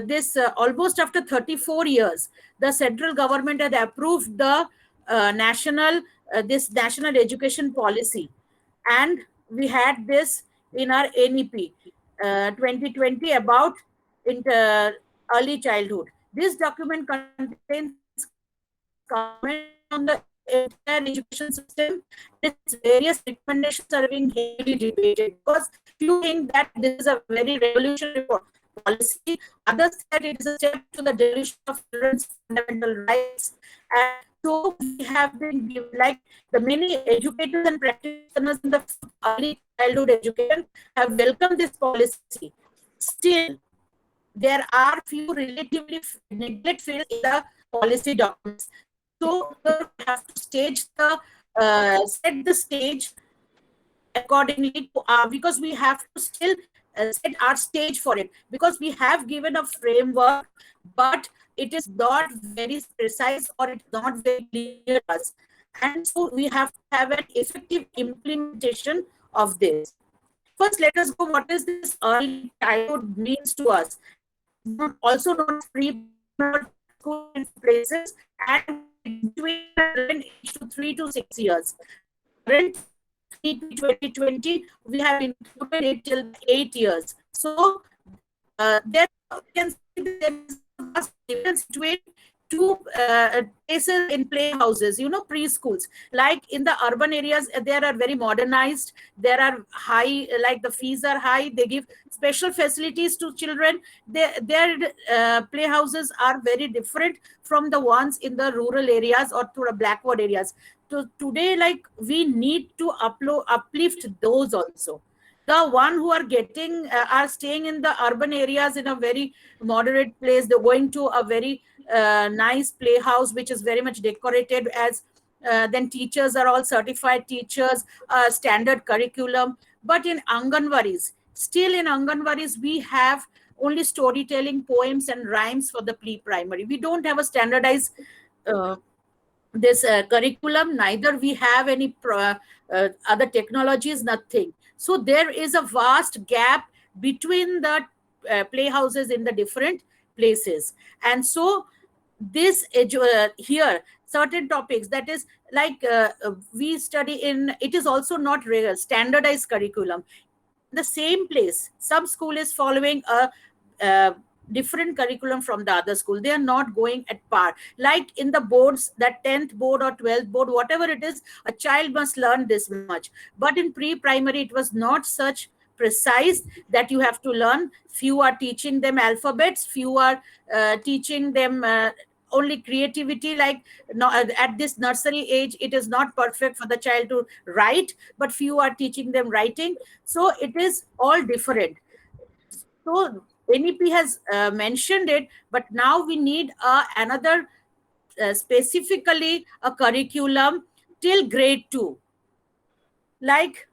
this almost after 34 years, the central government had approved the national this national education policy, and we had this in our NEP 2020 about early childhood. This document contains comments on the entire education system, and its various recommendations are being heavily debated, because few think that this is a very revolutionary policy, others say that it is a step to the devolution of children's fundamental rights. And so we have been given, like, the many educators and practitioners in the field of early childhood education have welcomed this policy. Still, there are few relatively neglect fields in the policy documents. So here we have to set the stage accordingly to because we have to still set our stage for it, because we have given a framework, but it is not very precise, or it is not very clear to us. And so we have to have an effective implementation of this. First, let us go what is this early childhood means to us. It is also known as pre-primary school in places, and it is between the children aged to 3 to 6 years. Currently, in NEP 2020, we have included it till 8 years. So there you can see that there is a vast difference between two places in playhouses, preschools. Like in the urban areas, there are very modernized. There are high, like the fees are high. They give special facilities to children. Their playhouses are very different from the ones in the rural areas or to the backward areas. So today, like, we need to uplift those also. The one who are getting are staying in the urban areas in a very moderate place, they're going to a very nice playhouse which is very much decorated, as then teachers are all certified teachers, standard curriculum. But in Anganwaris, still in Anganwaris, we have only storytelling, poems and rhymes for the pre-primary. We don't have a standardized uh, this curriculum, neither we have any other technologies, nothing. So there is a vast gap between the playhouses in the different places. And so this here certain topics, that is, like, we study in, it is also not standardized curriculum. In the same place, some school is following a different curriculum from the other school. They are not going at par. Like in the boards, that 10th board or 12th board, whatever it is, a child must learn this much. But in pre-primary, it was not such precise that you have to learn. Few are teaching them alphabets, few are teaching them only creativity. Like, no, at this nursery age, it is not perfect for the child to write, but few are teaching them writing. So it is all different. So NEP has mentioned it, but now we need another specifically a curriculum till grade 2. Like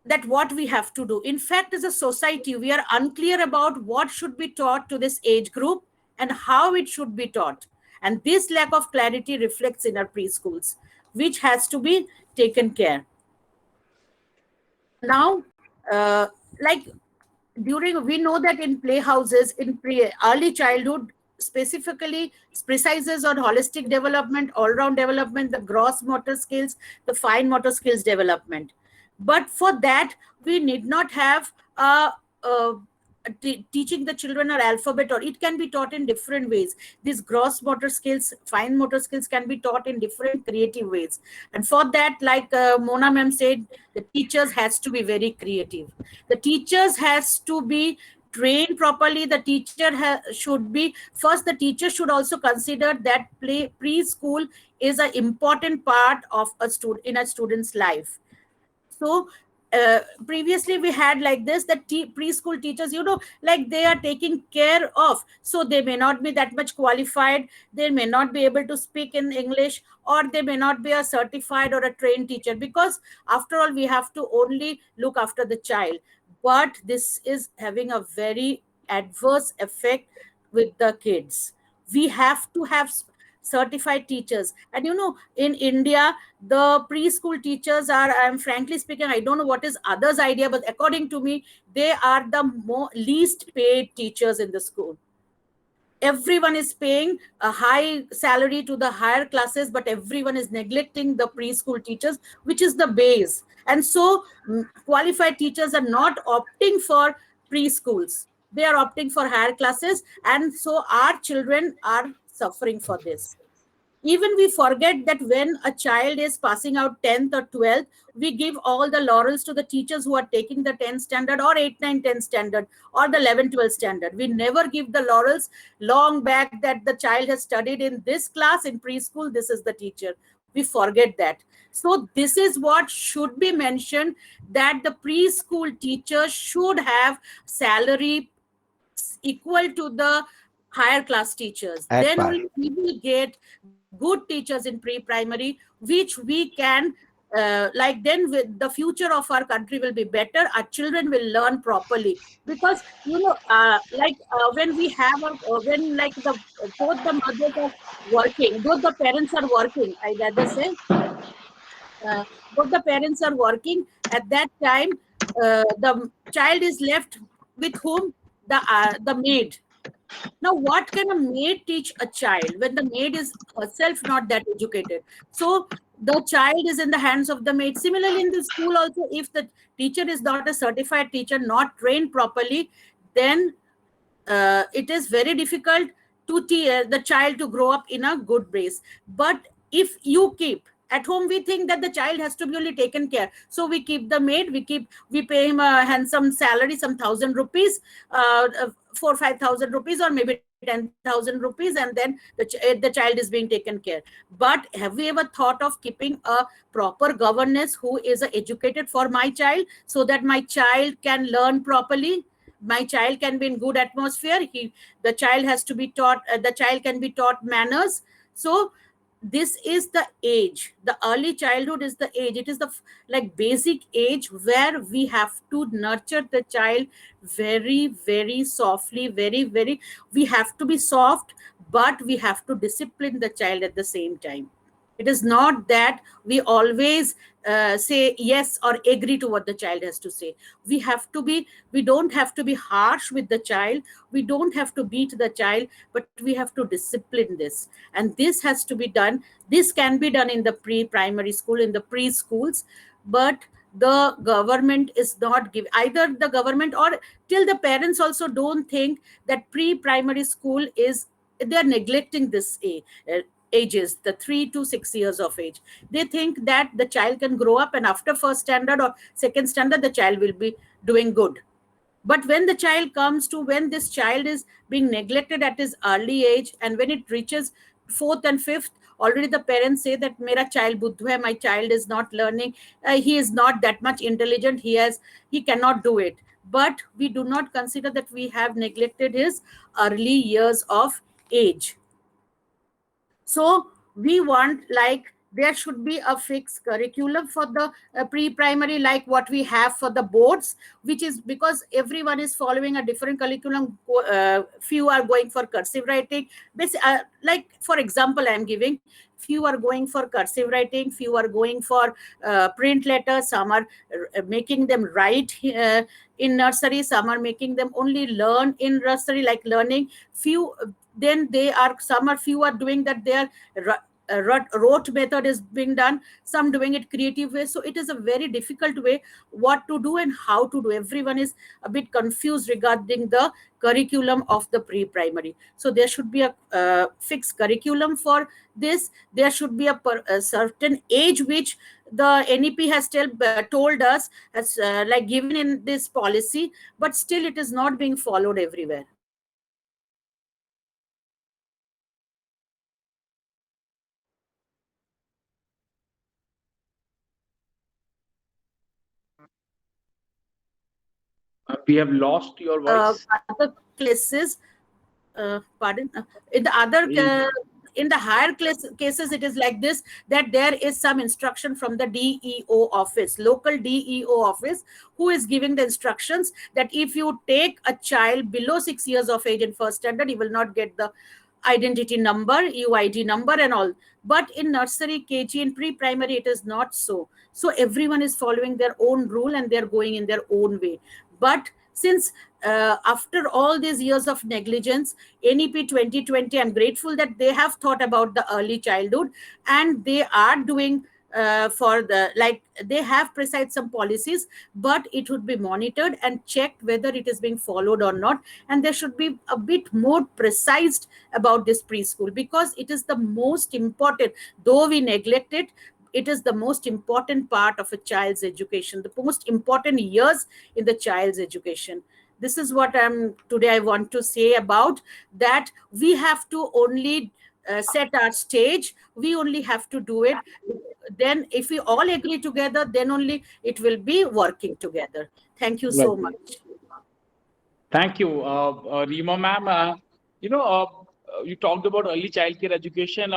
that, what we have to do. In fact, as a society, we are unclear about what should be taught to this age group and how it should be taught. And this lack of clarity reflects in our preschools, which has to be taken care. Now, like, during, we know that in playhouses in early childhood, specifically precises on holistic development, all-round development, the gross motor skills, the fine motor skills development. But for that, we need not have a teaching the children or alphabet, or it can be taught in different ways. These gross motor skills, fine motor skills can be taught in different creative ways. And for that, like Mona ma'am said, the teachers has to be very creative. The teachers has to be trained properly. The teacher should be, first, the teacher should also consider that preschool is an important part of a student in a student's life. So previously we had like this, that preschool teachers, like, they are taking care of, so they may not be that much qualified, they may not be able to speak in English, or they may not be a certified or a trained teacher, because after all, we have to only look after the child. But this is having a very adverse effect with the kids. We have to have certified teachers. And in India, the preschool teachers are, I'm frankly speaking, I don't know what is others idea, but according to me, they are the least paid teachers in the school. everyone is paying a high salary to the higher classes, but everyone is neglecting the preschool teachers, which is the base. And so qualified teachers are not opting for preschools, they are opting for higher classes, and so our children are suffering for this. Even we forget that when a child is passing out 10th or 12th, we give all the laurels to the teachers who are taking the 10th standard or 8, 9, 10 standard or the 11, 12 standard. We never give the laurels long back that the child has studied in this class in preschool, this is the teacher. We forget that. So this is what should be mentioned, that the preschool teachers should have salary equal to the higher class teachers. At Then par. only we will get good teachers in pre-primary, which we can like, then with the future of our country will be better, our children will learn properly. Because like when we have when like the both the mothers are working, both the parents are working, I rather say, both the parents are working, at that time the child is left with whom? The maid. Now, what can a maid teach a child when the maid is herself not that educated? So the child is in the hands of the maid. Similarly, in the school also, if the teacher is not a certified teacher, not trained properly, then it is very difficult to the child to grow up in a good base. But if you keep at home, we think that the child has to be only taken care, so we keep the maid, we pay him a handsome salary, some 1,000 rupees, 4 5 thousand rupees, or maybe 10,000 rupees, and then the child is being taken care. But have we ever thought of keeping a proper governess who is educated for my child, so that my child can learn properly, my child can be in good atmosphere, the child has to be taught, the child can be taught manners. So this is the age, the early childhood is the age, it is the like basic age where we have to nurture the child very very softly, very, we have to be soft, but we have to discipline the child at the same time. It is not that we always say yes or agree to what the child has to say. We don't have to be harsh with the child, we don't have to beat the child, but we have to discipline this. And this has to be done, this can be done in the pre-primary school, in the preschools. But the government is not giving, either the government or till the parents also don't think that pre-primary school is, they are neglecting this ages, the 3 to 6 years of age. They think that the child can grow up and after first standard or second standard the child will be doing good. But when the child comes to, when this child is being neglected at his early age, and when it reaches fourth and fifth, already the parents say that mera child buddhu hai, my child is not learning, he is not that much intelligent, he cannot do it. But we do not consider that we have neglected his early years of age. So we want, like, there should be a fixed curriculum for the pre-primary, like what we have for the boards, which is because everyone is following a different curriculum. Few are going for cursive writing. Like, for example, I am giving, few are going for cursive writing, few are going for print letters, some are making them write in nursery, some are making them only learn in nursery, like learning. Few, then they are, some are, few are doing that, they are rote method is being done, some doing it creative way. So it is a very difficult way what to do and how to do. Everyone is a bit confused regarding the curriculum of the pre-primary. So there should be a fixed curriculum for this. There should be a certain age which the NEP has still told us, has like given in this policy, but still it is not being followed everywhere. We have lost your voice. Other places, pardon, in the other in the higher cases it is like this, that there is some instruction from the DEO office, local DEO office, who is giving the instructions that if you take a child below 6 years of age in first standard, you will not get the identity number, UID number and all. But in nursery, KG and pre-primary it is not so. So everyone is following their own rule and they're going in their own way. But since after all these years of negligence, NEP 2020, I'm grateful that they have thought about the early childhood, and they are doing for the, like, they have precise some policies, but it would be monitored and checked whether it is being followed or not. And there should be a bit more precise about this preschool, because it is the most important. Though we neglect it, it is the most important part of a child's education, the most important years in the child's education. This is what I want to say about that. We have to only set our stage, we only have to do it. Then if we all agree together, then only it will be working together. Thank you so Right. much. Thank you, Rima ma'am. You talked about early childcare education.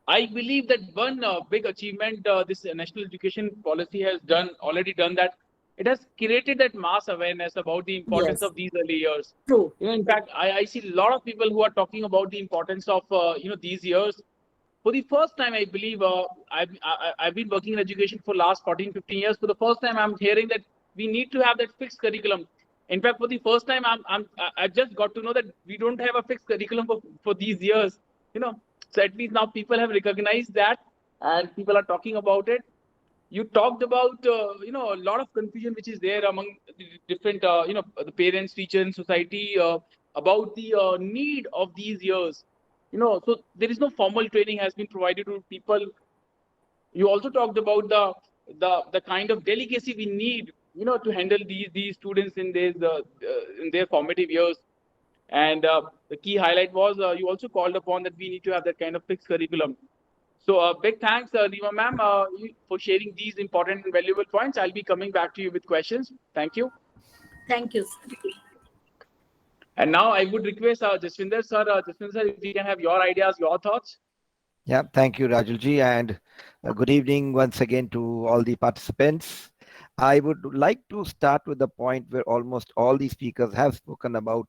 I believe that one big achievement this national education policy has already done that. It has created that mass awareness about the importance Yes, of these early years. true. In fact, I see a lot of people who are talking about the importance of these years. For the first time, I believe I've been working in education for last 14, 15 years. For the first time, I'm hearing that we need to have that fixed curriculum. In fact, for the first time, I just got to know that we don't have a fixed curriculum for these years. You know, so at least now people have recognized that, and people are talking about it. You talked about a lot of confusion which is there among the different the parents, teachers, and society about the need of these years. So there is no formal training has been provided to people. You also talked about the kind of delicacy we need, to handle these students in their formative years. And the key highlight was you also called upon that we need to have that kind of fixed curriculum. So big thanks, Rima ma'am, for sharing these important and valuable points. I'll be coming back to you with questions. Thank you. Thank you. And now I would request Jaswinder sir, if we can have your ideas, your thoughts. Yeah, thank you, Rajulji, and good evening once again to all the participants. I would like to start with the point where almost all the speakers have spoken about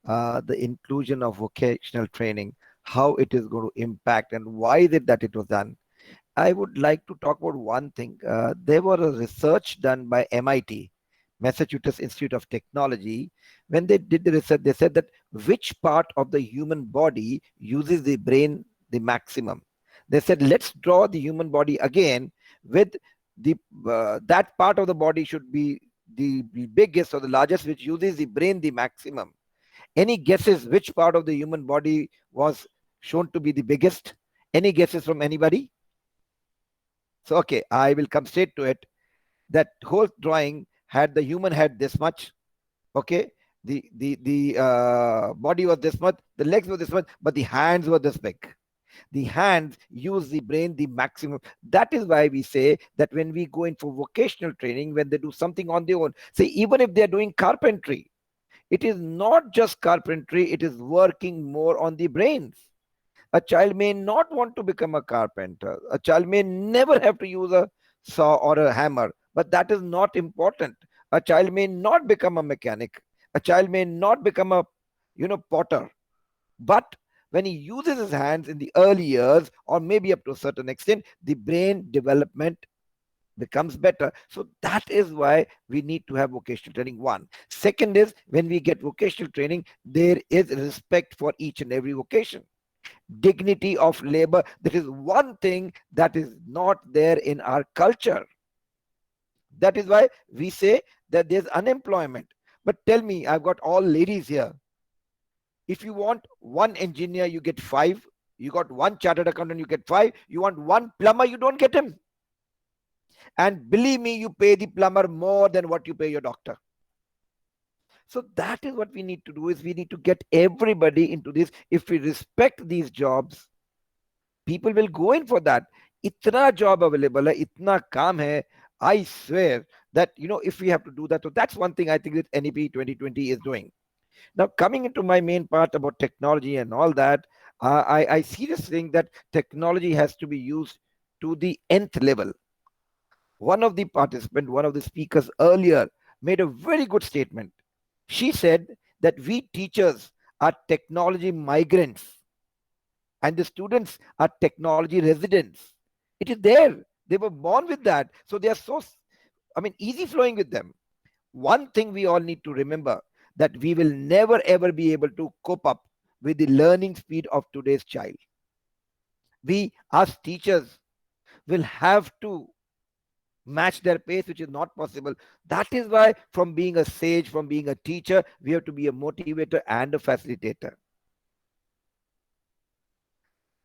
the inclusion of vocational training, how it is going to impact and why is it that it was done. I would like to talk about one thing. There was a research done by MIT, Massachusetts Institute of Technology. When they did the research, they said that which part of the human body uses the brain the maximum. They said, let's draw the human body again with the that part of the body should be the biggest or the largest, which uses the brain the maximum. Any guesses which part of the human body was shown to be the biggest? Any guesses from anybody? So, okay, I will come straight to it. That whole drawing had the human head this much, okay? The body was this much, the legs were this much, but the hands were this big. The hands use the brain the maximum. That is why we say that when we go in for vocational training, when they do something on their own, say even if they're doing carpentry, it is not just carpentry, it is working more on the brains. A child may not want to become a carpenter. A child may never have to use a saw or a hammer, but that is not important. A child may not become a mechanic. A child may not become a potter. But when he uses his hands in the early years, or maybe up to a certain extent, the brain development becomes better. So that is why we need to have vocational training. One. Second is, when we get vocational training, there is respect for each and every vocation. Dignity of labor. That is one thing that is not there in our culture. That is why we say that there's unemployment. But tell me, I've got all ladies here. If you want one engineer, you get 5. You got one chartered accountant, you get 5. You want one plumber, you don't get him. And believe me, you pay the plumber more than what you pay your doctor. So that is what we need to do, is we need to get everybody into this. If we respect these jobs, people will go in for that. Itna job available hai, itna kaam hai. I swear that, if we have to do that, so that's one thing I think that NEP 2020 is doing. Now, coming into my main part about technology and all that, I see this thing that technology has to be used to the nth level. One of the participants, one of the speakers earlier made a very good statement. She said that we teachers are technology migrants and the students are technology residents. It is there. They were born with that. So they are so, easy flowing with them. One thing we all need to remember, that we will never ever be able to cope up with the learning speed of today's child. We, as teachers, will have to match their pace, which is not possible. That is why, from being a sage, from being a teacher, we have to be a motivator and a facilitator.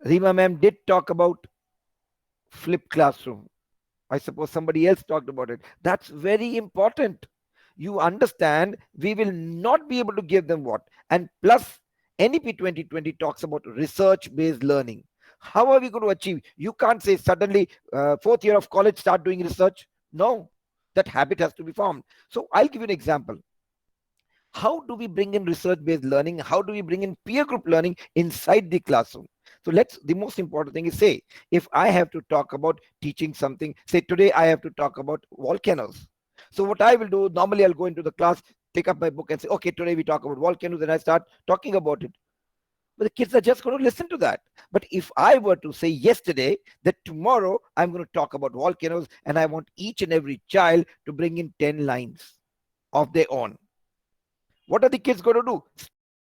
Rima ma'am did talk about flipped classroom. I suppose somebody else talked about it. That's very important. You understand, we will not be able to give them what. And plus, NEP 2020 talks about research-based learning. How are we going to achieve? You can't say suddenly, fourth year of college, start doing research. No, that habit has to be formed. So I'll give you an example. How do we bring in research-based learning? How do we bring in peer group learning inside the classroom? So the most important thing is, say, if I have to talk about teaching something, say today I have to talk about volcanoes. So what I will do, normally I'll go into the class, pick up my book and say, okay, today we talk about volcanoes, and I start talking about it. But the kids are just going to listen to that. But if I were to say yesterday that tomorrow I'm going to talk about volcanoes, and I want each and every child to bring in 10 lines of their own, what are the kids going to do?